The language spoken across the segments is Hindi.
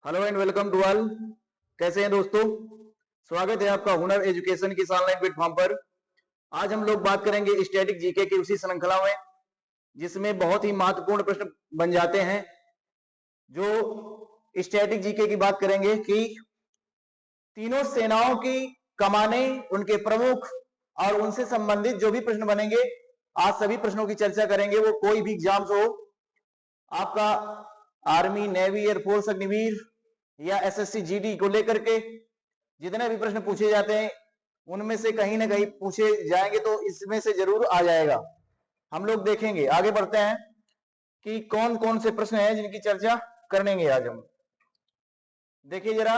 Hello and welcome to all. कैसे हैं दोस्तों? स्वागत है आपका हुनर एजुकेशन की ऑनलाइन प्लेटफॉर्म पर। आज हम लोग बात करेंगे स्टैटिक जीके की उसी श्रृंखला में जिसमें बहुत ही महत्वपूर्ण प्रश्न बन जाते हैं। जो स्टैटिक जीके की बात करेंगे कि तीनों सेनाओं की कमानें, उनके प्रमुख और उनसे संबंधित जो भी प्रश्न बनेंगे, आज सभी प्रश्नों की चर्चा करेंगे। वो कोई भी एग्जाम हो, आपका आर्मी, नेवी, एयरफोर्स, अग्निवीर या एसएससी जीडी को लेकर के जितने भी प्रश्न पूछे जाते हैं उनमें से कहीं ना कहीं पूछे जाएंगे, तो इसमें से जरूर आ जाएगा। हम लोग देखेंगे, आगे बढ़ते हैं कि कौन कौन से प्रश्न हैं जिनकी चर्चा करेंगे आज हम। देखिए जरा,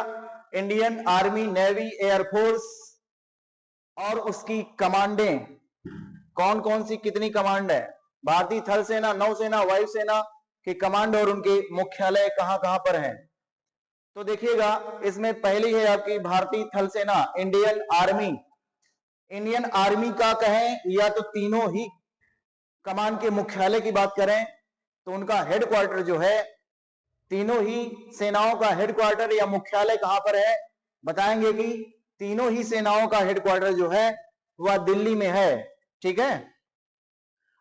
इंडियन आर्मी, नेवी, एयरफोर्स और उसकी कमांडें कौन कौन सी, कितनी कमांड है। भारतीय थल सेना, नौसेना, वायुसेना के कमांड और उनके मुख्यालय कहां कहां पर हैं। तो देखिएगा, इसमें पहली है आपकी भारतीय थल सेना, इंडियन आर्मी। इंडियन आर्मी का कहें या तो तीनों ही कमान के मुख्यालय की बात करें तो उनका हेडक्वार्टर जो है, तीनों ही सेनाओं का हेडक्वार्टर या मुख्यालय कहां पर है, बताएंगे कि तीनों ही सेनाओं का हेडक्वार्टर जो है वह दिल्ली में है। ठीक है,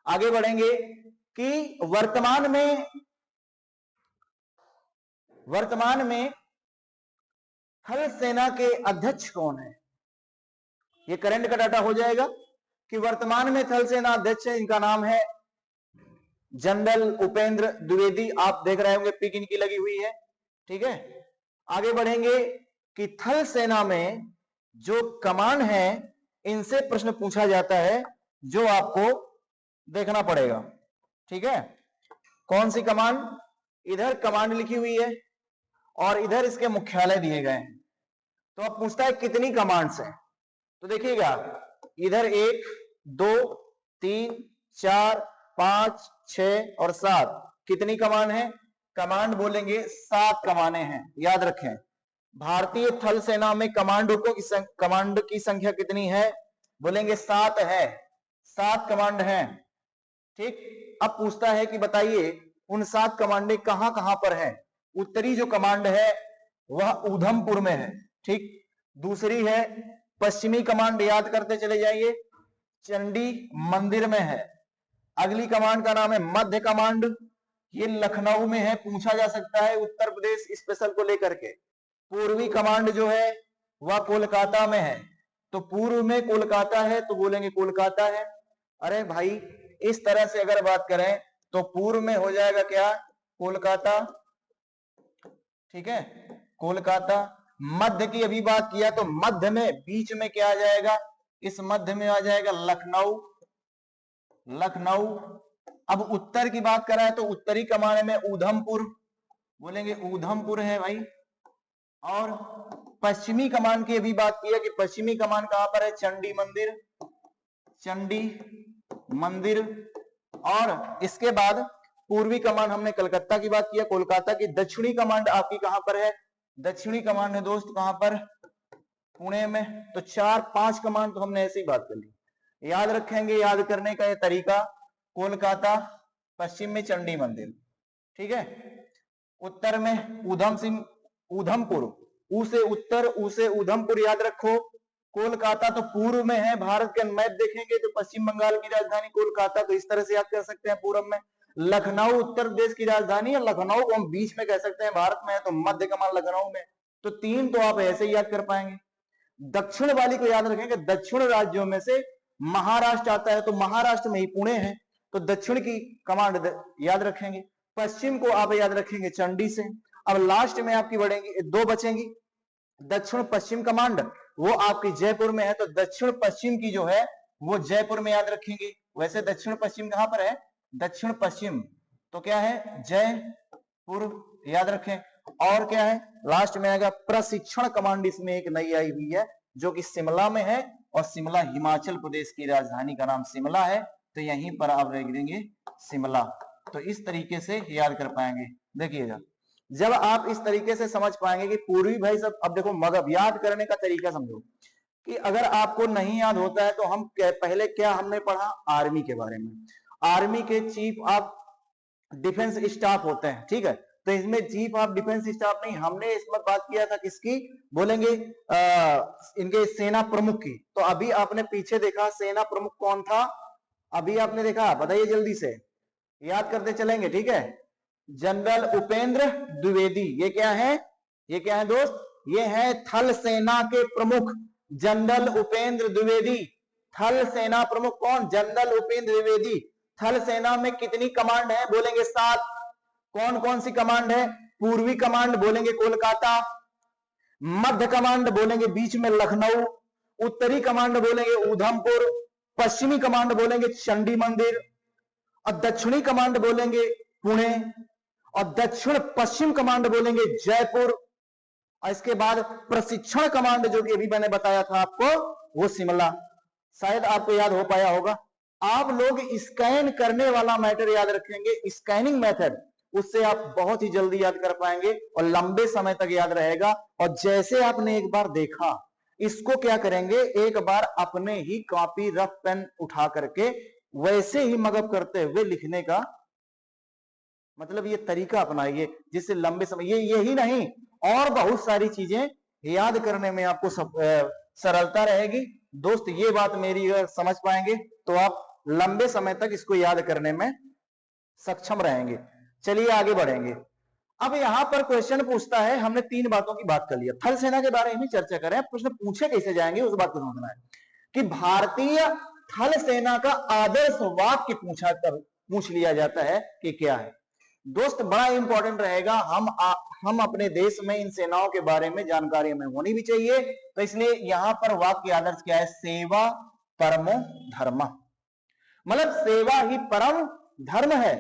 आगे बढ़ेंगे कि वर्तमान में थल सेना के अध्यक्ष कौन है। ये करंट का डाटा हो जाएगा कि वर्तमान में थल सेना अध्यक्ष है, इनका नाम है जनरल उपेंद्र द्विवेदी। आप देख रहे होंगे पिक इनकी लगी हुई है। ठीक है, आगे बढ़ेंगे कि थल सेना में जो कमान है, इनसे प्रश्न पूछा जाता है, जो आपको देखना पड़ेगा। ठीक है, कौन सी कमान, इधर कमांड लिखी हुई है और इधर इसके मुख्यालय दिए गए हैं। तो अब पूछता है कितनी कमांड्स हैं। तो देखिएगा, इधर 1, 2, 3, 4, 5, 6 और 7 कितनी कमान है। कमांड बोलेंगे 7 कमाने हैं, याद रखें। भारतीय थल सेना में कमांडों कमांड की संख्या कितनी है, बोलेंगे 7 है। 7 कमांड हैं। ठीक, अब पूछता है कि बताइए उन 7 कमांडें कहां कहां पर हैं। उत्तरी जो कमांड है वह ऊधमपुर में है। ठीक, दूसरी है पश्चिमी कमांड, याद करते चले जाइए, चंडी मंदिर में है। अगली कमांड का नाम है मध्य कमांड, ये लखनऊ में है, पूछा जा सकता है उत्तर प्रदेश स्पेशल को लेकर के। पूर्वी कमांड जो है वह कोलकाता में है, तो पूर्व में कोलकाता है तो बोलेंगे कोलकाता है। अरे भाई, इस तरह से अगर बात करें तो पूर्व में हो जाएगा क्या, कोलकाता। ठीक है, कोलकाता। मध्य की अभी बात किया तो मध्य में बीच में क्या आ जाएगा, इस मध्य में आ जाएगा लखनऊ। लखनऊ। अब उत्तर की बात करा है तो उत्तरी कमान में ऊधमपुर, बोलेंगे ऊधमपुर है भाई। और पश्चिमी कमान की अभी बात की है कि पश्चिमी कमान कहां पर है, चंडी मंदिर। चंडी मंदिर। और इसके बाद पूर्वी कमान हमने कलकत्ता की बात किया, कोलकाता की। दक्षिणी कमांड आपकी कहां पर है, दक्षिणी कमांड है दोस्त कहां पर, पुणे में। तो 4-5 कमांड तो हमने ऐसी बात कर ली। याद रखेंगे, याद करने का ये तरीका, कोलकाता, पश्चिम में चंडी मंदिर। ठीक है, उत्तर में ऊधमपुर, ऊ से उत्तर, ऊ से ऊधमपुर, याद रखो। कोलकाता तो पूर्व में है, भारत के मैप देखेंगे तो पश्चिम बंगाल की राजधानी कोलकाता, तो इस तरह से याद कर सकते हैं पूर्व में। लखनऊ उत्तर प्रदेश की राजधानी है, लखनऊ को हम बीच में कह सकते हैं, भारत में है तो मध्य कमान लखनऊ में। तो 3 तो आप ऐसे ही याद कर पाएंगे। दक्षिण वाली को याद रखेंगे, दक्षिण राज्यों में से महाराष्ट्र आता है, तो महाराष्ट्र में ही पुणे है, तो दक्षिण की कमांड याद रखेंगे। पश्चिम को आप याद रखेंगे चंडी से। अब लास्ट में आपकी बढ़ेंगी, 2 बचेंगी। दक्षिण पश्चिम कमांड वो आपकी जयपुर में है, तो दक्षिण पश्चिम की जो है वो जयपुर में याद रखेंगे। वैसे दक्षिण पश्चिम कहां पर है, दक्षिण पश्चिम तो क्या है, जयपुर, याद रखें। और क्या है, लास्ट में आएगा प्रशिक्षण कमांड, इसमें एक नई आई हुई है जो कि शिमला में है, और शिमला हिमाचल प्रदेश की राजधानी का नाम शिमला है, तो यहीं पर आप रख देंगे शिमला। तो इस तरीके से याद कर पाएंगे। देखिएगा, जब आप इस तरीके से समझ पाएंगे कि पूर्वी भाई सब, अब देखो मतलब याद करने का तरीका समझो कि अगर आपको नहीं याद होता है तो हम पहले क्या हमने पढ़ा, आर्मी के बारे में। आर्मी के चीफ ऑफ डिफेंस स्टाफ होते हैं, ठीक है। तो इसमें चीफ ऑफ डिफेंस स्टाफ नहीं, हमने इसमें बात किया था किसकी, बोलेंगे इनके सेना प्रमुख की। तो अभी आपने पीछे देखा सेना प्रमुख कौन था, अभी आपने देखा, बताइए जल्दी से, याद करते चलेंगे, ठीक है। जनरल उपेंद्र द्विवेदी, ये क्या है, ये क्या है दोस्त, ये है थल सेना के प्रमुख जनरल उपेंद्र द्विवेदी। थल सेना प्रमुख कौन, जनरल उपेंद्र द्विवेदी। थल सेना में कितनी कमांड है, बोलेंगे 7। कौन कौन सी कमांड है, पूर्वी कमांड बोलेंगे कोलकाता, मध्य कमांड बोलेंगे बीच में लखनऊ, उत्तरी कमांड बोलेंगे उधमपुर, पश्चिमी कमांड बोलेंगे चंडी मंदिर, और दक्षिणी कमांड बोलेंगे पुणे, और दक्षिण पश्चिम कमांड बोलेंगे जयपुर, और इसके बाद प्रशिक्षण कमांड जो कि अभी मैंने बताया था आपको, वो शिमला। शायद आपको याद हो पाया होगा। आप लोग स्कैन करने वाला मैटर याद रखेंगे, स्कैनिंग मेथड, उससे आप बहुत ही जल्दी याद कर पाएंगे और लंबे समय तक याद रहेगा। और जैसे आपने एक बार देखा, इसको क्या करेंगे, एक बार अपने ही कॉपी रफ पेन उठा करके वैसे ही मगअप करते हुए लिखने का मतलब ये तरीका अपनाइए, जिससे लंबे समय, ये यही नहीं और बहुत सारी चीजें याद करने में आपको सरलता रहेगी। दोस्त ये बात मेरी अगर समझ पाएंगे तो आप लंबे समय तक इसको याद करने में सक्षम रहेंगे। चलिए आगे बढ़ेंगे। अब यहां पर क्वेश्चन पूछता है, हमने 3 बातों की बात कर लिया, थल सेना के बारे में चर्चा करें, प्रश्न पूछे कैसे जाएंगे उस बात को समझना है कि भारतीय थल सेना का आदर्श वाक्य पूछ लिया जाता है कि क्या है। दोस्त बड़ा इंपॉर्टेंट रहेगा, हम अपने देश में इन सेनाओं के बारे में जानकारी हमें होनी भी चाहिए। तो इसलिए यहां पर वाक्य आदर्श क्या है, सेवा परमो धर्म, मतलब सेवा ही परम धर्म है।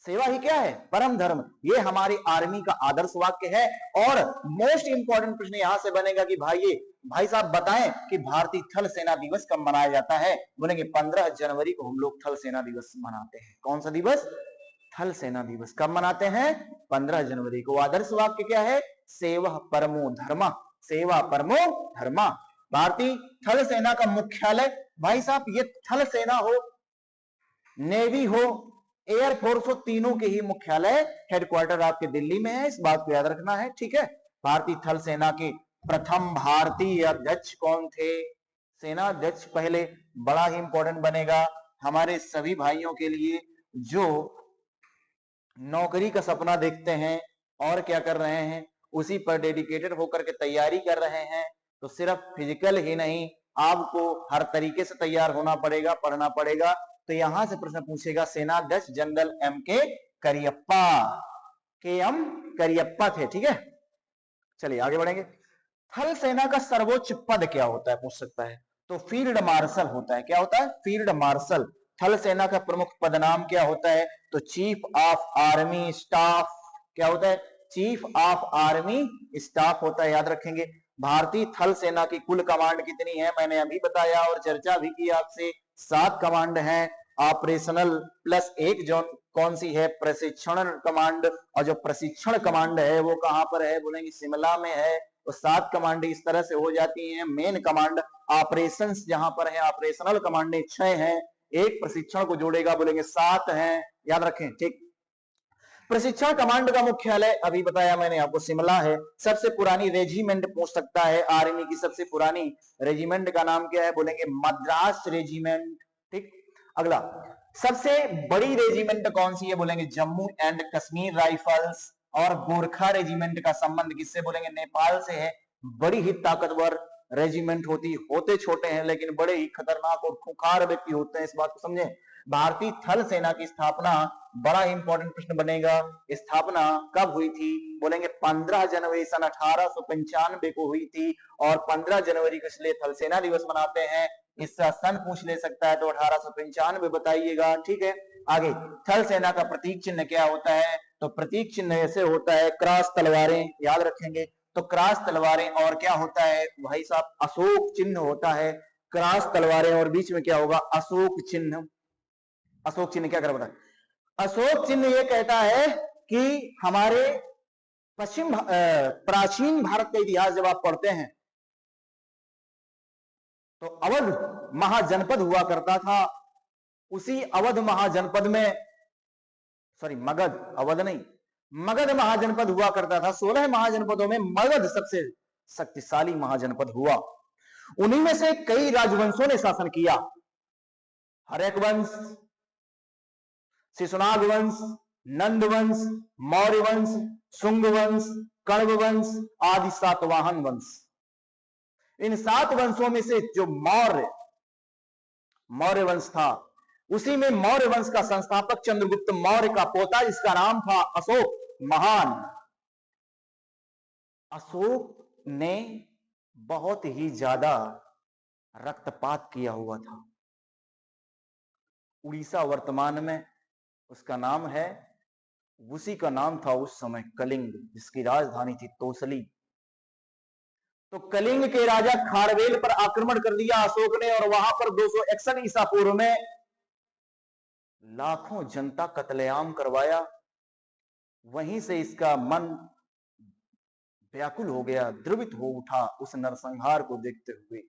सेवा ही क्या है, परम धर्म। ये हमारी आर्मी का आदर्श वाक्य है। और मोस्ट इंपॉर्टेंट प्रश्न यहां से बनेगा कि भाई साहब बताएं कि भारतीय थल सेना दिवस कब मनाया जाता है, बोलेंगे 15 जनवरी को हम लोग थल सेना दिवस मनाते हैं। कौन सा दिवस, थल सेना दिवस कब मनाते हैं, 15 जनवरी को। आदर्श वाक्य क्या है, सेवा परमो धर्मा, सेवा परमो धर्मा। भारतीय थल सेना का मुख्यालय, भाई साहब ये थल सेना हो, नेवी हो, एयरफोर्स हो, तीनों के ही मुख्यालय हेडक्वार्टर आपके दिल्ली में है, इस बात को याद रखना है, ठीक है। भारतीय थल सेना के प्रथम भारतीय अध्यक्ष कौन थे, सेना अध्यक्ष पहले, बड़ा ही इंपॉर्टेंट बनेगा हमारे सभी भाइयों के लिए जो नौकरी का सपना देखते हैं और क्या कर रहे हैं, उसी पर डेडिकेटेड होकर के तैयारी कर रहे हैं। तो सिर्फ फिजिकल ही नहीं, आपको हर तरीके से तैयार होना पड़ेगा, पढ़ना पड़ेगा। तो यहां से प्रश्न पूछेगा, सेनाध्यक्ष general M.K. Cariappa, KM Cariappa थे, ठीक है। चलिए आगे बढ़ेंगे। थल सेना का सर्वोच्च पद क्या होता है, पूछ सकता है, तो फील्ड मार्शल होता है। क्या होता है, फील्ड मार्शल। थल सेना का प्रमुख पदनाम क्या होता है, तो चीफ ऑफ आर्मी स्टाफ। क्या होता है, चीफ ऑफ आर्मी स्टाफ होता है, याद रखेंगे। भारतीय थल सेना की कुल कमांड कितनी है, मैंने अभी बताया और चर्चा भी की आपसे, 7 कमांड है। ऑपरेशनल प्लस 1 जोन कौन सी है, प्रशिक्षण कमांड। और जो प्रशिक्षण कमांड है वो कहां पर है, बोलेंगे शिमला में है। तो 7 कमांड इस तरह से हो जाती हैं। मेन कमांड ऑपरेशंस जहां पर है, ऑपरेशनल कमांड 6 है, एक प्रशिक्षण को जोड़ेगा, बोलेंगे 7 है, याद रखें, ठीक। प्रशिक्षण कमांड का मुख्यालय अभी बताया मैंने आपको, शिमला है। सबसे पुरानी रेजिमेंट पूछ सकता है, आर्मी की सबसे पुरानी रेजिमेंट का नाम क्या है, बोलेंगे मद्रास रेजिमेंट, ठीक। अगला, सबसे बड़ी रेजिमेंट कौन सी है, बोलेंगे जम्मू एंड कश्मीर राइफल्स। और गोरखा रेजिमेंट का संबंध किससे, बोलेंगे नेपाल से है। बड़ी ही ताकतवर रेजिमेंट होते छोटे हैं लेकिन बड़े ही खतरनाक और खूंखार व्यक्ति होते हैं, इस बात को समझें। भारतीय थल सेना की स्थापना, बड़ा इंपॉर्टेंट प्रश्न बनेगा, स्थापना कब हुई थी, बोलेंगे 15 जनवरी सन 1895 को हुई थी। और 15 जनवरी को इसलिए थल सेना दिवस मनाते हैं। इसका सन पूछ ले सकता है तो 1895 बताइएगा, ठीक है। आगे, थल सेना का प्रतीक चिन्ह क्या होता है, तो प्रतीक चिन्ह ऐसे होता है, क्रॉस तलवारें, याद रखेंगे। तो क्रॉस तलवारें और क्या होता है भाई साहब, अशोक चिन्ह होता है। क्रॉस तलवारें और बीच में क्या होगा, अशोक चिन्ह। अशोक चिन्ह क्या कर रहा है, अशोक चिन्ह ये कहता है कि हमारे प्राचीन भारत का इतिहास जब आप पढ़ते हैं तो अवध महाजनपद हुआ करता था। उसी अवध महाजनपद में, सॉरी मगध, अवध नहीं, मगध महाजनपद हुआ करता था। 16 महाजनपदों में मगध सबसे शक्तिशाली महाजनपद हुआ। उन्हीं में से कई राजवंशों ने शासन किया। हर्यक वंश, शिशुनाग वंश, नंद वंश, मौर्य वंश, शुंग वंश, कण्व वंश आदि सातवाहन वंश। इन 7 वंशों में से जो मौर्य वंश था, उसी में मौर्य वंश का संस्थापक चंद्रगुप्त मौर्य का पोता, जिसका नाम था अशोक महान। अशोक ने बहुत ही ज्यादा रक्तपात किया हुआ था। उड़ीसा वर्तमान में उसका नाम है, उसी का नाम था उस समय कलिंग, जिसकी राजधानी थी तोसली। तो कलिंग के राजा खारवेल पर आक्रमण कर दिया अशोक ने, और वहां पर 261 ईसा पूर्व में लाखों जनता कत्लेआम करवाया। वहीं से इसका मन व्याकुल हो गया, द्रवित हो उठा उस नरसंहार को देखते हुए।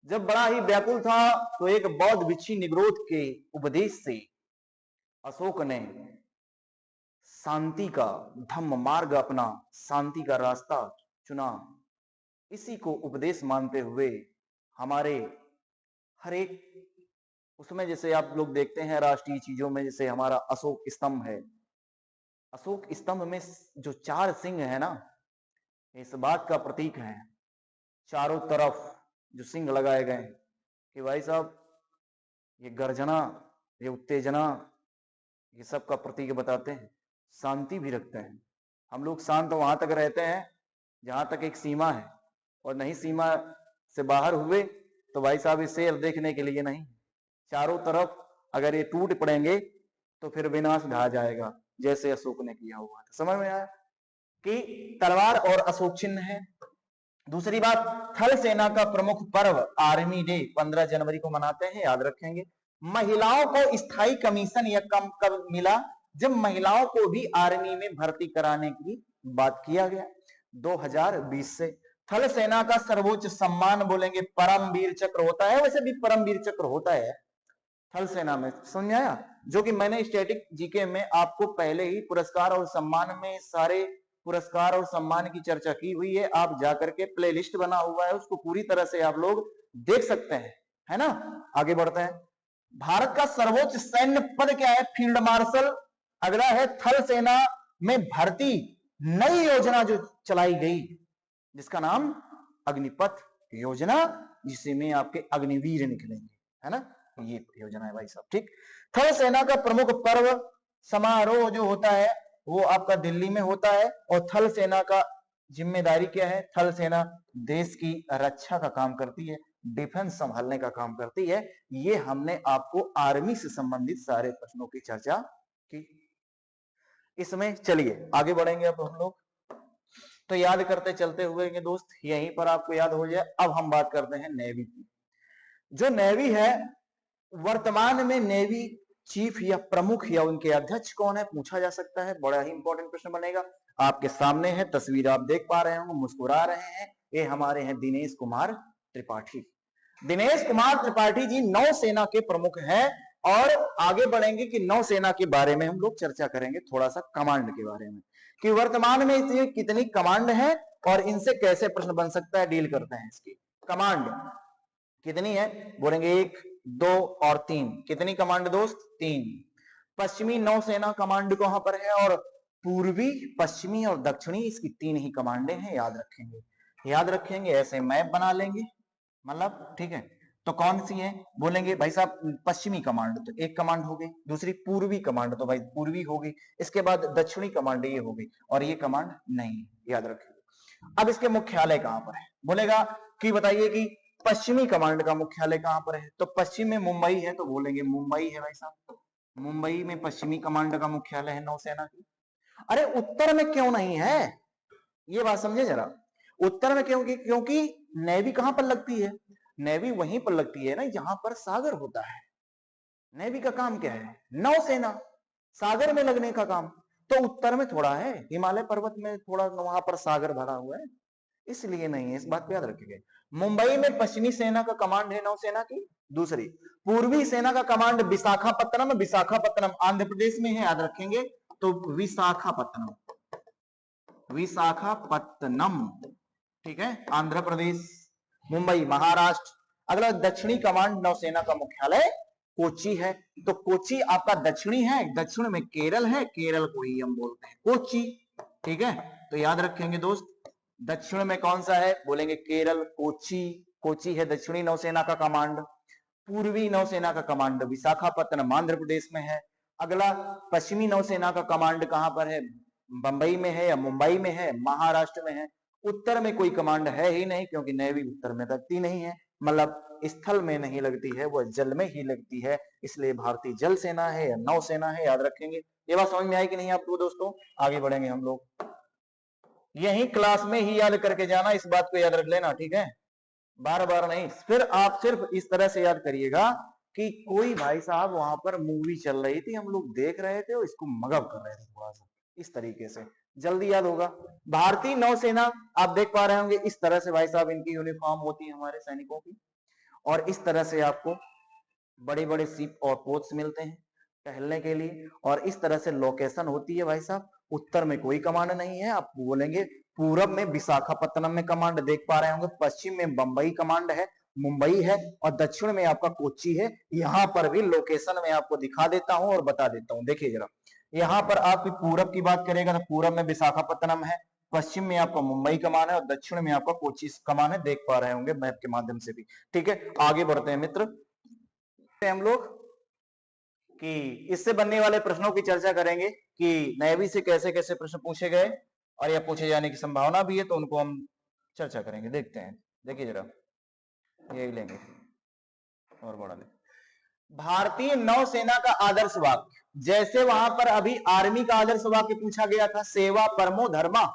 जब बड़ा ही व्याकुल था तो एक बौद्ध भिक्षु निग्रोध के उपदेश से अशोक ने शांति का धम्म मार्ग अपना, शांति का रास्ता चुना। इसी को उपदेश मानते हुए हमारे हर एक उसमें, जैसे आप लोग देखते हैं राष्ट्रीय चीजों में, जैसे हमारा अशोक स्तंभ है। अशोक स्तंभ में जो 4 सिंह है ना, इस बात का प्रतीक है। चारों तरफ जो सिंह लगाए गए कि भाई साहब, ये गर्जना, ये उत्तेजना, ये सब का प्रतीक बताते हैं। शांति भी रखते हैं। हम लोग शांत वहां तक रहते हैं जहां तक एक सीमा है, और नहीं सीमा से बाहर हुए तो भाई साहब ये शेर देखने के लिए नहीं। चारों तरफ अगर ये टूट पड़ेंगे तो फिर विनाश ढा जाएगा, जैसे अशोक ने किया हुआ था। समझ में आया कि तलवार और अशोक चिन्ह है। दूसरी बात, थल सेना का प्रमुख पर्व आर्मी डे 15 जनवरी को मनाते हैं, याद रखेंगे। महिलाओं को स्थायी कमीशन यह कब मिला? जब महिलाओं को भी आर्मी में भर्ती कराने की बात किया गया 2020 से। थल सेना का सर्वोच्च सम्मान बोलेंगे परमवीर चक्र होता है। वैसे भी परमवीर चक्र होता है थल सेना में, समझ आया? जो कि मैंने स्टैटिक जीके में आपको पहले ही पुरस्कार और सम्मान में सारे पुरस्कार और सम्मान की चर्चा की हुई है। आप जाकर के प्लेलिस्ट बना हुआ है, उसको पूरी तरह से आप लोग देख सकते हैं, है ना। आगे बढ़ते हैं। भारत का सर्वोच्च सैन्य पद क्या है? Field marshal. अगला है थल सेना में भर्ती नई योजना जो चलाई गई, जिसका नाम अग्निपथ योजना, जिसमें आपके अग्निवीर निकलेंगे, है ना। ये योजना है भाई साहब, ठीक। थल सेना का प्रमुख पर्व समारोह जो होता है वो आपका दिल्ली में होता है। और थल सेना का जिम्मेदारी क्या है? थल सेना देश की रक्षा का काम करती है, डिफेंस संभालने का काम करती है। ये हमने आपको आर्मी से संबंधित सारे प्रश्नों की चर्चा की। इसमें चलिए आगे बढ़ेंगे अब हम लोग, तो याद करते चलते हुए दोस्त, यहीं पर आपको याद हो जाए। अब हम बात करते हैं नेवी की। जो नेवी है, वर्तमान में नेवी चीफ या प्रमुख या उनके अध्यक्ष कौन है, पूछा जा सकता है। बड़ा ही इंपॉर्टेंट प्रश्न बनेगा। आपके सामने है, तस्वीर आप देख पा रहे होंगे, मुस्कुरा रहे हैं, ये हमारे हैं दिनेश कुमार त्रिपाठी। दिनेश कुमार त्रिपाठी जी नौसेना के प्रमुख हैं। और आगे बढ़ेंगे कि नौसेना के बारे में हम लोग चर्चा करेंगे, थोड़ा सा कमांड के बारे में, कि वर्तमान में इतनी कितनी कमांड है और इनसे कैसे प्रश्न बन सकता है, डील करते हैं। इसकी कमांड कितनी है, बोलेंगे 1, 2 और 3। कितनी कमांड दोस्त? 3। पश्चिमी नौसेना कमांड कहां पर है? और पूर्वी, पश्चिमी और दक्षिणी, इसकी 3 ही कमांडें हैं। याद रखेंगे, याद रखेंगे, ऐसे मैप बना लेंगे, मतलब ठीक है। तो कौन सी है? बोलेंगे भाई साहब पश्चिमी कमांड, तो एक कमांड हो गई। दूसरी पूर्वी कमांड, तो भाई पूर्वी हो गई। इसके बाद दक्षिणी कमांड ये हो गई, और ये कमांड नहीं, याद रखेंगे। अब इसके मुख्यालय कहां पर है? बोलेगा कि बताइए कि पश्चिमी कमांड का मुख्यालय कहां पर है? तो पश्चिम में मुंबई है, तो बोलेंगे मुंबई है भाई साहब। मुंबई में पश्चिमी कमांड का मुख्यालय है नौसेना की। अरे उत्तर में क्यों नहीं है, ये बात समझे जरा। उत्तर में क्योंकि नेवी कहां पर लगती है? नेवी वहीं पर लगती है ना जहां पर सागर होता है। नेवी का काम क्या है? नौसेना, सागर में लगने का काम। तो उत्तर में थोड़ा है, हिमालय पर्वत में थोड़ा वहां पर सागर भरा हुआ है, इसलिए नहीं है। इस बात को याद रखिएगा। मुंबई में पश्चिमी सेना का कमांड है नौसेना की। दूसरी पूर्वी सेना का कमांड विशाखापत्तनम, विशाखापत्तनम आंध्र प्रदेश में है, याद रखेंगे। तो विशाखापत्तनम, विशाखापत्तनम, ठीक है, आंध्र प्रदेश। मुंबई महाराष्ट्र। अगला दक्षिणी कमांड नौसेना का मुख्यालय कोची है। तो कोची आपका दक्षिणी है, दक्षिण में केरल है, केरल को ही हम बोलते हैं कोची, ठीक है। तो याद रखेंगे दोस्त, दक्षिण में कौन सा है, बोलेंगे केरल, कोची। कोची है दक्षिणी नौसेना का कमांड। पूर्वी नौसेना का कमांड विशाखापत्तनम आंध्र प्रदेश में है। अगला पश्चिमी नौसेना का कमांड कहां पर है, बंबई में है या मुंबई में है, महाराष्ट्र में है। उत्तर में कोई कमांड है ही नहीं, क्योंकि नेवी उत्तर में लगती नहीं है, मतलब स्थल में नहीं लगती है, वो जल में ही लगती है, इसलिए भारतीय जल सेना है या नौसेना है, याद रखेंगे। ये बात समझ में आई कि नहीं आपको दोस्तों? आगे बढ़ेंगे हम लोग, यही क्लास में ही याद करके जाना, इस बात को याद रख लेना, ठीक है, बार बार नहीं। फिर आप सिर्फ इस तरह से याद करिएगा कि कोई भाई साहब वहां पर मूवी चल रही थी, हम लोग देख रहे थे और इसको मगब कर रहे थे, थोड़ा सा इस तरीके से जल्दी याद होगा। भारतीय नौसेना आप देख पा रहे होंगे, इस तरह से भाई साहब इनकी यूनिफॉर्म होती है हमारे सैनिकों की, और इस तरह से आपको बड़े बड़े शिप और पोर्ट्स मिलते हैं टहलने के लिए, और इस तरह से लोकेशन होती है भाई साहब। उत्तर में कोई कमांड नहीं है, आप बोलेंगे पूरब में विशाखापत्तनम में कमांड देख पा रहे होंगे, पश्चिम में बंबई कमांड है, मुंबई है, और दक्षिण में आपका कोची है। यहां पर भी लोकेशन में आपको दिखा देता हूं और बता देता हूं, देखिए जरा, यहां पर आप पूरब की बात करेगा तो पूरब में विशाखापत्तनम है, पश्चिम में आपका मुंबई कमान है, और दक्षिण में आपका कोची कमान है, देख पा रहे होंगे मैप के माध्यम से भी, ठीक है। आगे बढ़ते हैं मित्र, हम लोग कि इससे बनने वाले प्रश्नों की चर्चा करेंगे कि नेवी से कैसे कैसे प्रश्न पूछे गए और या पूछे जाने की संभावना भी है, तो उनको हम चर्चा करेंगे। देखते हैं, देखिए जरा, यही लेंगे और बढ़ा ले। भारतीय नौसेना का आदर्श वाक्य, जैसे वहां पर अभी आर्मी का आदर्श वाक्य पूछा गया था, सेवा परमो धर्मा,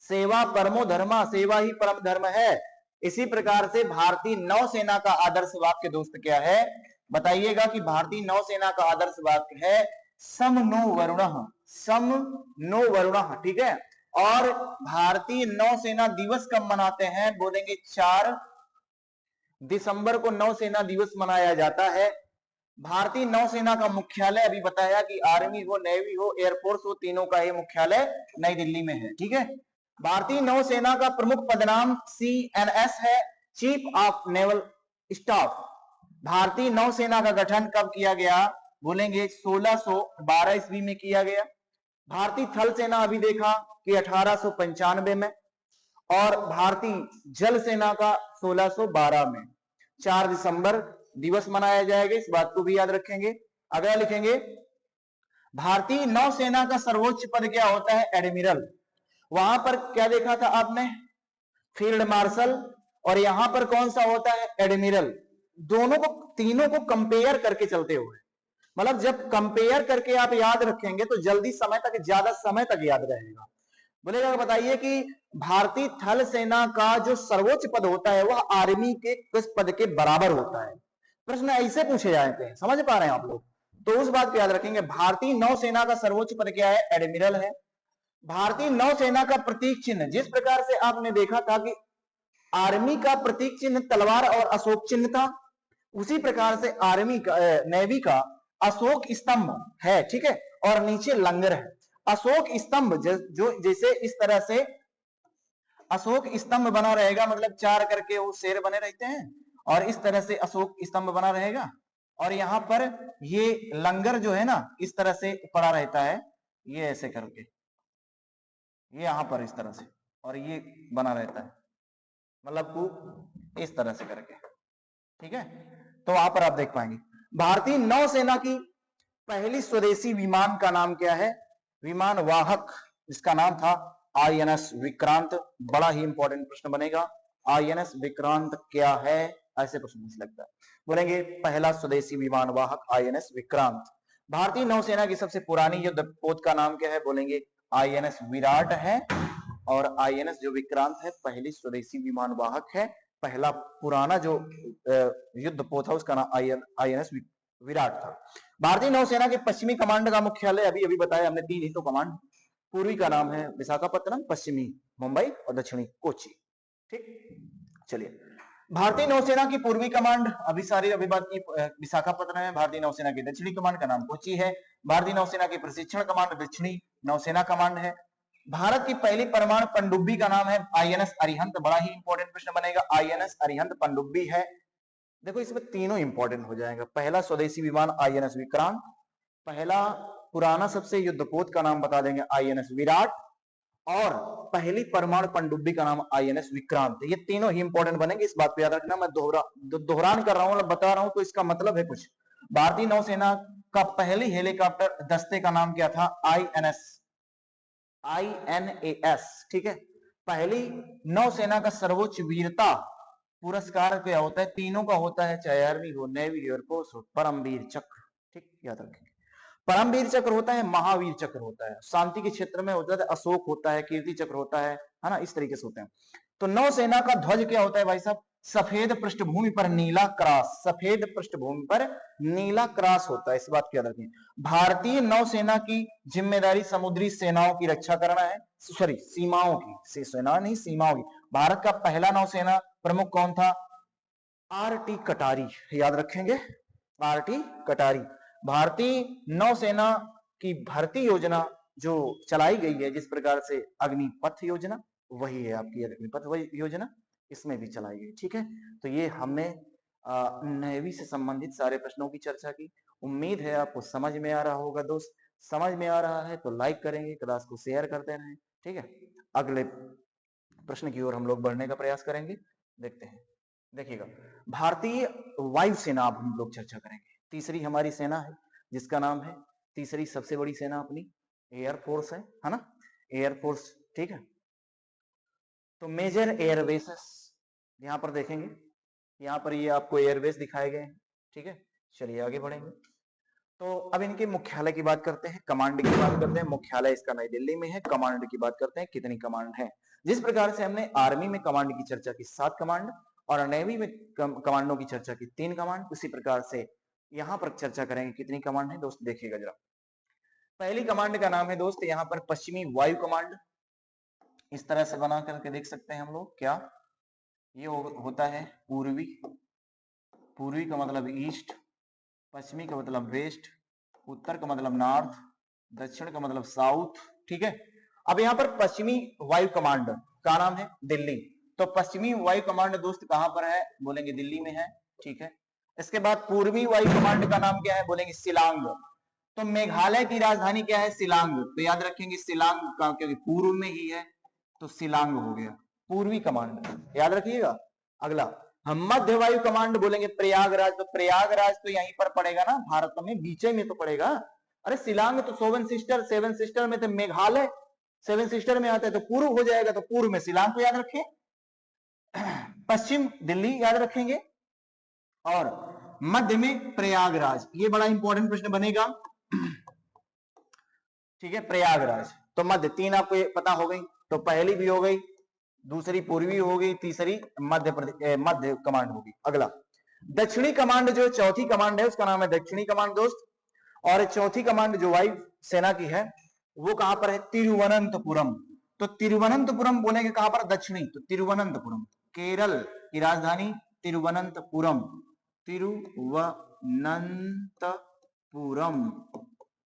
सेवा परमो धर्मा, सेवा ही परम धर्म है, इसी प्रकार से भारतीय नौसेना का आदर्श वाक्य दोस्त क्या है, बताइएगा कि भारतीय नौसेना का आदर्श वाक्य है सम नो वरुणः, सम नो वरुणः, ठीक है। और भारतीय नौसेना दिवस कब मनाते हैं, बोलेंगे 4 दिसंबर को नौसेना दिवस मनाया जाता है। भारतीय नौसेना का मुख्यालय अभी बताया कि आर्मी हो, नेवी हो, एयरफोर्स हो, तीनों का ये मुख्यालय नई दिल्ली में है, ठीक है। भारतीय नौसेना का प्रमुख पदनाम CNS है, चीफ ऑफ नेवल स्टाफ। भारतीय नौसेना का गठन कब किया गया, बोलेंगे 1612 ईस्वी में किया गया। भारतीय थल सेना अभी देखा कि 1895 में, और भारतीय जल सेना का 1612 में। 4 दिसंबर दिवस मनाया जाएगा, इस बात को भी याद रखेंगे। अगला लिखेंगे, भारतीय नौसेना का सर्वोच्च पद क्या होता है, एडमिरल। वहां पर क्या देखा था आपने, फील्ड मार्शल, और यहां पर कौन सा होता है, एडमिरल। दोनों को, तीनों को कंपेयर करके चलते हुए, मतलब जब कंपेयर करके आप याद रखेंगे तो जल्दी समय तक, ज्यादा समय तक याद रहेगा। बोलेगा बताइए कि भारतीय थल सेना का जो सर्वोच्च पद होता है वह आर्मी के किस पद के बराबर होता है, प्रश्न ऐसे पूछे जाते हैं, समझ पा रहे हैं आप लोग, तो उस बात को याद रखेंगे। भारतीय नौसेना का सर्वोच्च पद क्या है, एडमिरल है। भारतीय नौसेना का प्रतीक चिन्ह, जिस प्रकार से आपने देखा था कि आर्मी का प्रतीक चिन्ह तलवार और अशोक चिन्ह था, उसी प्रकार से आर्मी का, नेवी का अशोक स्तंभ है, ठीक है, और नीचे लंगर है। अशोक स्तंभ जो जैसे इस तरह से अशोक स्तंभ बना रहेगा, मतलब 4 करके वो शेर बने रहते हैं, और इस तरह से अशोक स्तंभ बना रहेगा, और यहां पर ये लंगर जो है ना इस तरह से पड़ा रहता है, ये ऐसे करके, ये यहां पर इस तरह से, और ये बना रहता है, मतलब को इस तरह से करके, ठीक है। तो वहां पर आप देख पाएंगे। भारतीय नौसेना की पहली स्वदेशी विमान का नाम क्या है, विमान वाहक, जिसका नाम था INS विक्रांत। बड़ा ही इंपॉर्टेंट प्रश्न बनेगा, INS विक्रांत क्या है, ऐसे प्रश्न मुझे लगता है। बोलेंगे पहला स्वदेशी विमान वाहक INS विक्रांत। भारतीय नौसेना की सबसे पुरानी युद्धपोत का नाम क्या है, बोलेंगे INS विराट है, और INS जो विक्रांत है पहली स्वदेशी विमान वाहक है। पहला पुराना जो युद्धपोत है उसका नाम INS विराट था। भारतीय नौसेना के पश्चिमी कमांड का मुख्यालय अभी अभी बताया हमने, 3 ही तो कमांड, पूर्वी का नाम है विशाखापत्तनम, पश्चिमी मुंबई, और दक्षिणी कोची, ठीक। चलिए, भारतीय नौसेना की पूर्वी कमांड अभी बात की विशाखापट्टनम है। भारतीय नौसेना की दक्षिणी कमांड का नाम कोची है। भारतीय नौसेना की प्रशिक्षण कमांड दक्षिणी नौसेना कमांड है। भारत की पहली परमाणु पनडुब्बी का नाम है आईएनएस अरिहंत। बड़ा ही इंपॉर्टेंट प्रश्न बनेगा, आईएनएस अरिहंत पनडुब्बी है। देखो इसमें तीनों इंपॉर्टेंट हो जाएगा। पहला स्वदेशी विमान आईएनएस विक्रांत, पहला पुराना सबसे युद्धपोत का नाम बता देंगे आईएनएस विराट, और पहली परमाणु पनडुब्बी का नाम आईएनएस विक्रांत। ये तीनों ही इंपॉर्टेंट बनेंगे, इस बात पे याद रखना। मैं दोहरान कर रहा हूं, बता रहा हूं तो इसका मतलब है कुछ। भारतीय नौसेना का पहली हेलीकॉप्टर दस्ते का नाम क्या था? आईएनएस, ठीक है। पहली नौसेना का सर्वोच्च वीरता पुरस्कार क्या होता है? तीनों का होता है, चाहे आर्मी हो, नेवी, एयरफोर्स हो, परमवीर चक्र, ठीक, याद रखेंगे। परमवीर चक्र होता है, महावीर चक्र होता है, शांति के क्षेत्र में होता है अशोक होता है, कीर्ति चक्र होता है ना, इस तरीके से होते हैं। तो नौसेना का ध्वज क्या होता है भाई साहब? सफेद पृष्ठभूमि पर नीला क्रॉस, सफेद पृष्ठभूमि पर नीला क्रॉस होता है, इस बात की याद रखें। भारतीय नौसेना की जिम्मेदारी समुद्री सेनाओं की रक्षा करना है, सॉरी सीमाओं की, सेना नहीं सीमाओं की। भारत का पहला नौसेना प्रमुख कौन था? आरटी कटारी, याद रखेंगे, आरटी कटारी। भारतीय नौसेना की भर्ती योजना जो चलाई गई है जिस प्रकार से अग्निपथ योजना, वही है आपकी अग्निपथ वही योजना, इसमें भी चलाई गई, ठीक है। तो ये हमने नेवी से संबंधित सारे प्रश्नों की चर्चा की। उम्मीद है आपको समझ में आ रहा होगा दोस्त। समझ में आ रहा है तो लाइक करेंगे, क्लास को शेयर करते रहें, ठीक है। अगले प्रश्न की ओर हम लोग बढ़ने का प्रयास करेंगे, देखते हैं। देखिएगा, भारतीय वायुसेना अब हम लोग चर्चा करेंगे। तीसरी हमारी सेना है जिसका नाम है, तीसरी सबसे बड़ी सेना अपनी एयरफोर्स है ना, एयरफोर्स, ठीक है। तो मेजर एयरबेसेस यहां पर देखेंगे, यहां पर ये आपको एयरबेस दिखाए गए हैं, ठीक है। चलिए आगे बढ़ेंगे। तो अब इनके मुख्यालय की बात करते हैं, कमांड की बात करते हैं। मुख्यालय इसका नई दिल्ली में है। कमांड की बात करते हैं, कितनी कमांड है? जिस प्रकार से हमने आर्मी में कमांड की चर्चा की 7 कमांड, और नेवी में कमांडों की चर्चा की 3 कमांड, उसी प्रकार से यहां पर चर्चा करेंगे कितनी कमांड है दोस्त, देखिएगा जरा। पहली कमांड का नाम है दोस्त यहां पर पश्चिमी वायु कमांड। इस तरह से बना करके देख सकते हैं हम लोग, क्या ये होता है पूर्वी, पूर्वी का मतलब ईस्ट, पश्चिमी का मतलब वेस्ट, उत्तर का मतलब नॉर्थ, दक्षिण का मतलब साउथ, ठीक है। अब यहाँ पर पश्चिमी वायु कमांड का नाम है दिल्ली। तो पश्चिमी वायु कमांड दोस्त कहां पर है? बोलेंगे दिल्ली में है, ठीक है। इसके बाद पूर्वी वायु कमांड का नाम क्या है? बोलेंगे शिलांग। तो मेघालय की राजधानी क्या है? शिलांग। तो याद रखेंगे शिलांग का, क्योंकि पूर्व में ही है, तो शिलांग हो गया पूर्वी कमांड, याद रखिएगा। अगला हम मध्य वायु कमांड बोलेंगे प्रयागराज। तो प्रयागराज तो यहीं पर पड़ेगा ना, भारत में बीचे में तो पड़ेगा। अरे शिलांग तो सेवन सिस्टर में तो मेघालय सेवन सिस्टर में आता है, तो पूर्व हो जाएगा, तो पूर्व में शिलांग को याद रखें। पश्चिम दिल्ली याद रखेंगे, और मध्य में प्रयागराज। ये बड़ा इंपॉर्टेंट प्रश्न बनेगा, ठीक है। प्रयागराज तो मध्य, 3 आपको पता हो गई। तो पहली भी हो गई, दूसरी पूर्वी हो गई, तीसरी मध्य कमांड होगी। अगला दक्षिणी कमांड, जो चौथी कमांड है उसका नाम है दक्षिणी कमांड दोस्त। और चौथी कमांड जो वायु सेना की है वो कहां पर है? तिरुवनंतपुरम। तो तिरुवनंतपुरम बोलेंगे कहां पर? दक्षिणी, तो तिरुवनंतपुरम। केरल की राजधानी तिरुवनंतपुरम, तिरुवनंतपुरम,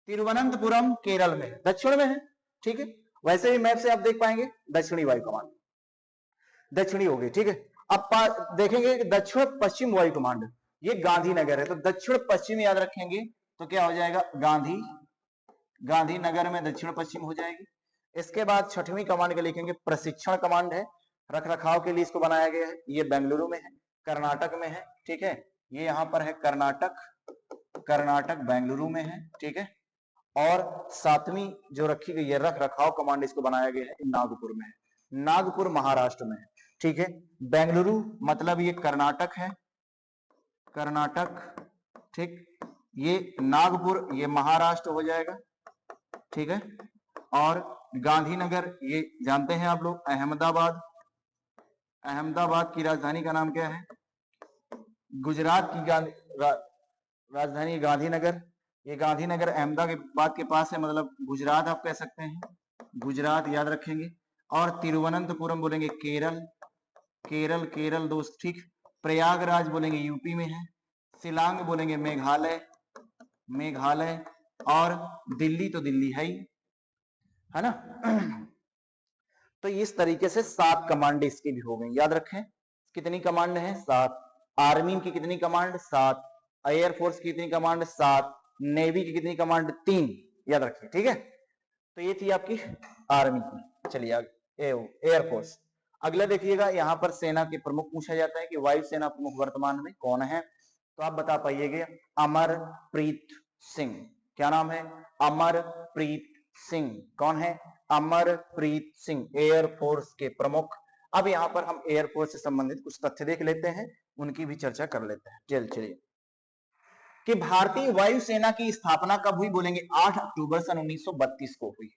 तिरुवनंतपुरम केरल में, दक्षिण में है, ठीक है। वैसे भी मैप से आप देख पाएंगे दक्षिणी वायु कमांड, दक्षिणी होगी, ठीक है। अब देखेंगे दक्षिण पश्चिम वायु कमांड, ये गांधीनगर है। तो दक्षिण पश्चिम याद रखेंगे, तो क्या हो जाएगा? गांधीनगर में दक्षिण पश्चिम हो जाएगी। इसके बाद छठवीं कमांड के लिखेंगे प्रशिक्षण कमांड है, रख रखाव के लिए इसको बनाया गया है। ये बेंगलुरु में है, कर्नाटक में है, ठीक है। ये यहां पर है कर्नाटक बेंगलुरु में है, ठीक है। और 7वीं जो रखी गई है रख रखाव कमांड, इसको बनाया गया है नागपुर में है, नागपुर महाराष्ट्र में है, ठीक है। बेंगलुरु मतलब ये कर्नाटक है, कर्नाटक, ठीक। ये नागपुर ये महाराष्ट्र हो जाएगा, ठीक है। और गांधीनगर ये जानते हैं आप लोग, अहमदाबाद, अहमदाबाद की राजधानी का नाम क्या है? गुजरात की राजधानी गांधीनगर। ये गांधीनगर अहमदाबाद के पास है, मतलब गुजरात आप कह सकते हैं, गुजरात याद रखेंगे। और तिरुवनंतपुरम बोलेंगे केरल, केरल दोस्त, ठीक। प्रयागराज बोलेंगे यूपी में है, शिलांग बोलेंगे मेघालय, मेघालय, और दिल्ली तो दिल्ली है ना। तो इस तरीके से 7 कमांड इसकी भी हो गई, याद रखें। कितनी कमांड है? 7। आर्मी की कितनी कमांड? 7। एयरफोर्स की कितनी कमांड? 7। नेवी की कितनी कमांड? 3। याद रखिए, ठीक है। तो ये थी आपकी आर्मी की। चलिए आगे एयरफोर्स। अगला देखिएगा, यहां पर सेना के प्रमुख पूछा जाता है कि वायुसेना प्रमुख वर्तमान में कौन है। तो आप बता पाइएगा अमरप्रीत सिंह। क्या नाम है? अमरप्रीत सिंह। कौन है? अमरप्रीत सिंह, एयरफोर्स के प्रमुख। अब यहां पर हम एयरफोर्स से संबंधित कुछ तथ्य देख लेते हैं, उनकी भी चर्चा कर लेते हैं। चलिए कि भारतीय वायुसेना की स्थापना कब हुई? बोलेंगे 8 अक्टूबर सन 1932 को हुई।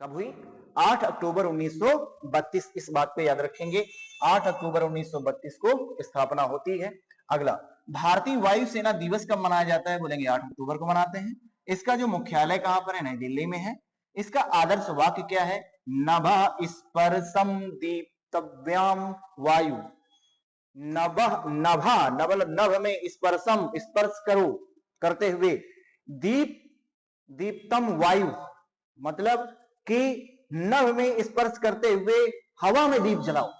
कब हुई? 8 अक्टूबर 1932। इस बात पे याद रखेंगे, 8 अक्टूबर 1932 को स्थापना होती है। अगला, भारतीय वायुसेना दिवस कब मनाया जाता है? बोलेंगे 8 अक्टूबर को मनाते हैं। इसका जो मुख्यालय कहां पर है? नई दिल्ली में है। इसका आदर्श वाक्य क्या है? नभः स्पर्शम दीप्तव्याम वायु। नभः, नभा, नभ में स्पर्शम, स्पर्श करो, करते हुए, दीप, दीप्तम वायु, मतलब कि नभ में स्पर्श करते हुए हवा में दीप जलाओ,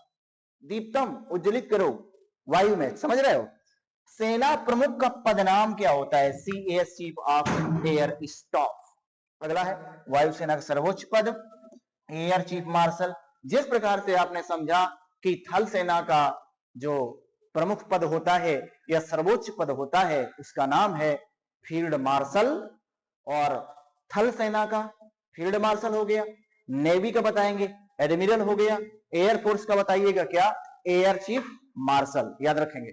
दीप्तम उज्जवलित करो वायु में, समझ रहे हो। सेना प्रमुख का पद नाम क्या होता है? CS chief of air staff. अगला है वायुसेना का सर्वोच्च पद एयर चीफ मार्शल। जिस प्रकार से आपने समझा कि थल सेना का जो प्रमुख पद होता है या सर्वोच्च पद होता है उसका नाम है फील्ड मार्शल, और थल सेना का फील्ड मार्शल हो गया। नेवी का बताएंगे एडमिरल हो गया। एयरफोर्स का बताइएगा क्या? एयर चीफ मार्शल, याद रखेंगे।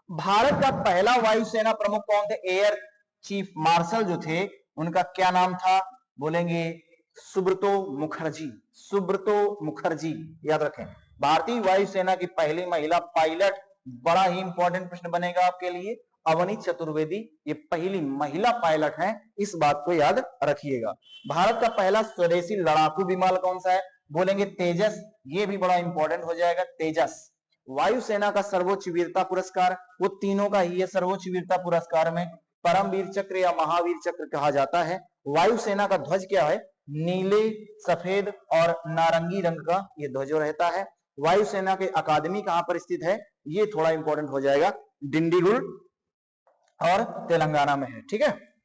भारत का पहला वायुसेना प्रमुख कौन थे? एयर चीफ मार्शल जो थे उनका क्या नाम था? बोलेंगे सुब्रतो मुखर्जी। सुब्रतो मुखर्जी, याद रखें। भारतीय वायुसेना की पहली महिला पायलट, बड़ा ही इंपॉर्टेंट प्रश्न बनेगा आपके लिए, अवनी चतुर्वेदी, ये पहली महिला पायलट हैं, इस बात को याद रखिएगा। भारत का पहला स्वदेशी लड़ाकू विमान कौन सा है? बोलेंगे तेजस, ये भी बड़ा इंपॉर्टेंट हो जाएगा, तेजस। वायुसेना का सर्वोच्च वीरता पुरस्कार, वो तीनों का ही है सर्वोच्च वीरता पुरस्कार में परमवीर चक्र या महावीर चक्र कहा जाता है। वायुसेना का ध्वज क्या है? नीले, सफेद और नारंगी रंग का ये ध्वज रहता है। वायुसेना के अकादमी कहां पर स्थित है? ये थोड़ा इंपॉर्टेंट हो जाएगा, डिंडीगुल और तेलंगाना में है, ठीक है।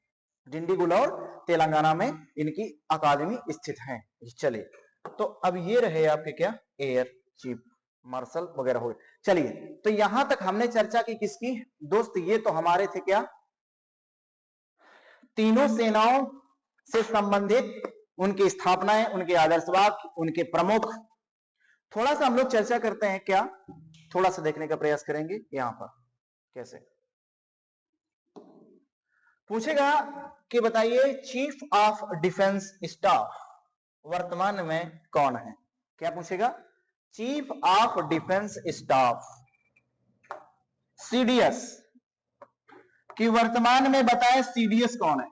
डिंडीगुल और तेलंगाना में इनकी अकादमी स्थित है। चलिए, तो अब ये रहे आपके क्या? एयर चीफ मार्शल वगैरह हो गए। चलिए, तो यहां तक हमने चर्चा की किसकी? दोस्त, ये तो हमारे थे क्या? तीनों सेनाओं से संबंधित उनकी स्थापनाएं, उनके आदर्शवाद, उनके प्रमुख। थोड़ा सा हम लोग चर्चा करते हैं क्या, थोड़ा सा देखने का प्रयास करेंगे यहां पर कैसे पूछेगा कि बताइए चीफ ऑफ डिफेंस स्टाफ वर्तमान में कौन है। क्या पूछेगा? Chief of defence staff CDS कि वर्तमान में बताए CDS कौन है?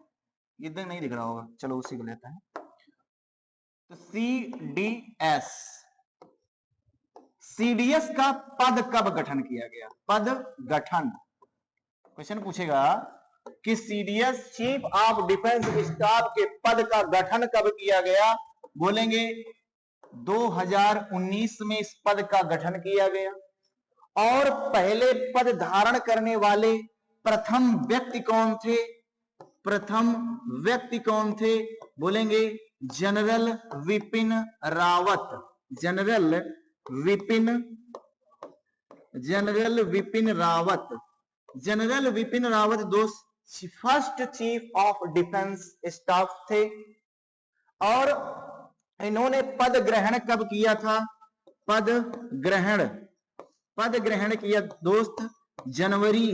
इधर नहीं दिख रहा होगा, चलो उसी को लेते हैं। तो CDS का पद कब गठन किया गया? पद गठन, क्वेश्चन पूछेगा कि CDS chief of defence staff के पद का गठन कब किया गया? बोलेंगे 2019 में इस पद का गठन किया गया। और पहले पद धारण करने वाले प्रथम व्यक्ति कौन थे? प्रथम व्यक्ति कौन थे? बोलेंगे general Bipin Rawat. General Bipin Rawat. General Bipin Rawat दोस्त first chief of defence staff थे। और इन्होंने पद ग्रहण कब किया था? पद ग्रहण किया दोस्त जनवरी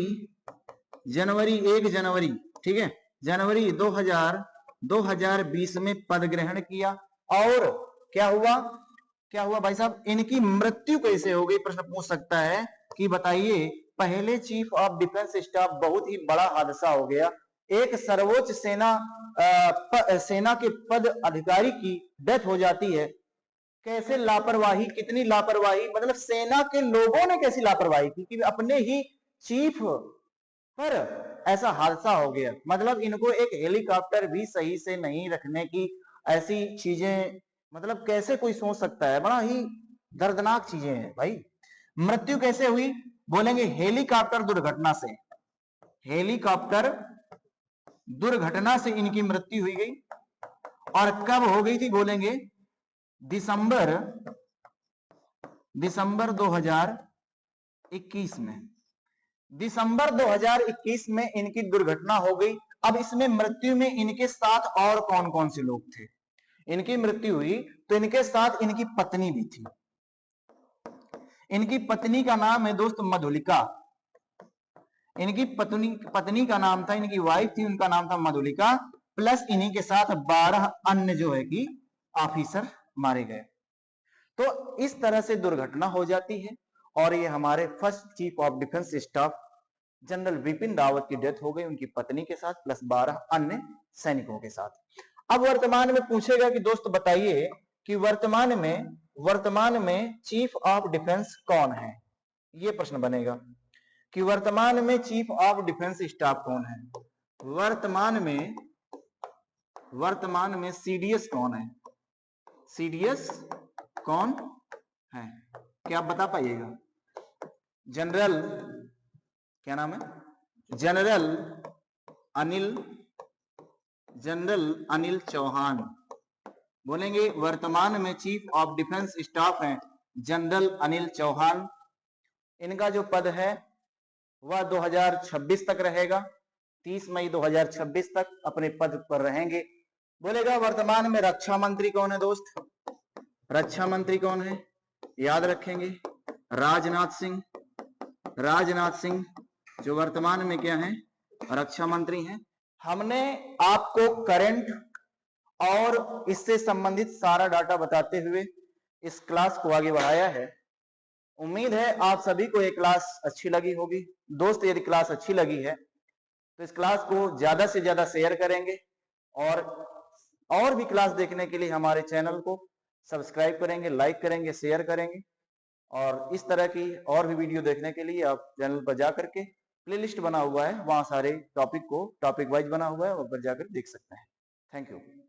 1 जनवरी, ठीक है, जनवरी 2020 में पद ग्रहण किया। और क्या हुआ भाई साहब? इनकी मृत्यु कैसे हो गई? प्रश्न पूछ सकता है कि बताइए पहले चीफ ऑफ डिफेंस स्टाफ, बहुत ही बड़ा हादसा हो गया। एक सर्वोच्च सेना के पद अधिकारी की डेथ हो जाती है कैसे लापरवाही, कितनी लापरवाही, मतलब सेना के लोगों ने कैसी लापरवाही की कि अपने ही चीफ पर ऐसा हादसा हो गया। मतलब इनको एक हेलीकॉप्टर भी सही से नहीं रखने की ऐसी चीजें, मतलब कैसे कोई सोच सकता है, बड़ा ही दर्दनाक चीजें हैं भाई। मृत्यु कैसे हुई, बोलेंगे हेलीकॉप्टर दुर्घटना से। हेलीकॉप्टर दुर्घटना से इनकी मृत्यु हुई गई। और कब हो गई थी, बोलेंगे दिसंबर 2021 में। दिसंबर 2021 में इनकी दुर्घटना हो गई। अब इसमें मृत्यु में इनके साथ और कौन कौन से लोग थे। इनकी मृत्यु हुई तो इनके साथ इनकी पत्नी भी थी। इनकी पत्नी का नाम है दोस्त मधुलिका। इनकी पत्नी का नाम था, इनकी वाइफ थी, उनका नाम था मधुलिका। प्लस इन्हीं के साथ 12 अन्य जो है कि ऑफिसर मारे गए। तो इस तरह से दुर्घटना हो जाती है और ये हमारे first chief of defence staff general Bipin Rawat की डेथ हो गई, उनकी पत्नी के साथ प्लस 12 अन्य सैनिकों के साथ। अब वर्तमान में पूछेगा कि दोस्त बताइए कि वर्तमान में चीफ ऑफ डिफेंस कौन है। ये प्रश्न बनेगा कि वर्तमान में चीफ ऑफ डिफेंस स्टाफ कौन है। वर्तमान में सीडीएस कौन है, सीडीएस कौन है, क्या आप बता पाइएगा। जनरल, क्या नाम है, जनरल अनिल चौहान। बोलेंगे वर्तमान में चीफ ऑफ डिफेंस स्टाफ हैं जनरल अनिल चौहान। इनका जो पद है वह 2026 तक रहेगा, 30 मई 2026 तक अपने पद पर रहेंगे। बोलेगा वर्तमान में रक्षा मंत्री कौन है दोस्त, रक्षा मंत्री कौन है, याद रखेंगे राजनाथ सिंह जो वर्तमान में क्या है, रक्षा मंत्री हैं। हमने आपको करंट और इससे संबंधित सारा डाटा बताते हुए इस क्लास को आगे बढ़ाया है। उम्मीद है आप सभी को ये क्लास अच्छी लगी होगी। दोस्त यदि क्लास अच्छी लगी है तो इस क्लास को ज्यादा से ज्यादा शेयर करेंगे और भी क्लास देखने के लिए हमारे चैनल को सब्सक्राइब करेंगे, लाइक करेंगे, शेयर करेंगे। और इस तरह की और भी वीडियो देखने के लिए आप चैनल पर जाकर के प्लेलिस्ट बना हुआ है, वहां सारे टॉपिक वाइज बना हुआ है, वहां पर जाकर देख सकते हैं। Thank you.